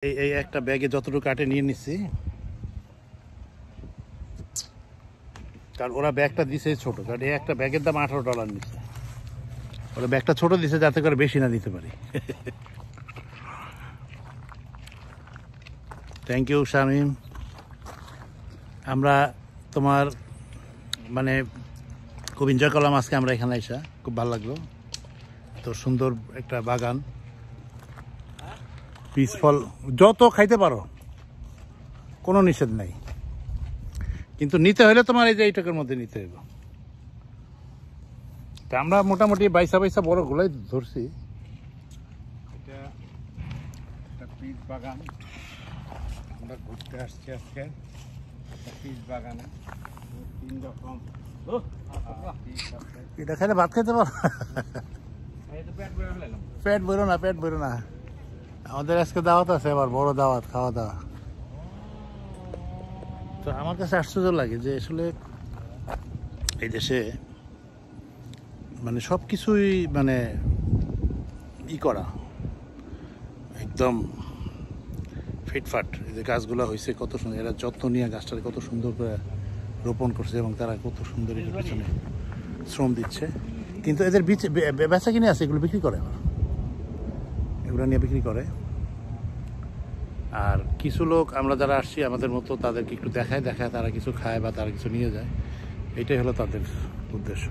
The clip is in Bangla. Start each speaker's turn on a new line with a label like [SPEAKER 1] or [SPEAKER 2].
[SPEAKER 1] এই একটা ব্যাগে যতটুকু কাটে নিয়ে নিচ্ছি, কারণ ওরা ব্যাগটা দিছে ছোট, কারণ এই একটা ব্যাগের দাম $18 নিচ্ছে। ওরা ব্যাগটা ছোট দিছে যাতে করে বেশি না দিতে পারি। Thank you Shamim. আমরা তোমার মানে খুব এনজয় করলাম আজকে আমরা এখানে এসে, খুব ভালো লাগলো। তো সুন্দর একটা বাগান, পিস ফল যত খাইতে পারো, কোনো নিষেধ নাই, কিন্তু নিতে হলে তোমার এই যে এইটাকের মধ্যে নিতে হবে। তা আমরা মোটামুটি বাইসা বড়গুলোই ধরছি।
[SPEAKER 2] এটা একটা পিস বাগান, আমরা ঘুরতে আসছি আজকে একটা পিস বাগানে। 3 রকম
[SPEAKER 1] এটা খাইলে ভাত খাইতে পারো, পেট ভরো না, পেট ভরো না। আমাদের আজকে দাওয়াত আছে, আবার বড় দাওয়াত, খাওয়া দাওয়া। তো আমার কাছে আশ্চর্য লাগে যে আসলে এই দেশে মানে সব কিছুই মানে করা একদম ফিটফাট। এই যে গাছগুলো হয়েছে কত সুন্দর, এরা যত্ন নিয়ে গাছটাকে কত সুন্দর করে রোপণ করছে এবং তারা কত সুন্দর এটার পিছনে শ্রম দিচ্ছে। কিন্তু এদের বেচা কিনে আছে, এগুলো বিক্রি করে, এগুলো নিয়ে বিক্রি করে। আর কিছু লোক আমরা যারা আসছি আমাদের মতো তাদেরকে একটু দেখায় তারা কিছু খায় বা তারা কিছু নিয়ে যায়, এটাই হলো তাদের উদ্দেশ্য।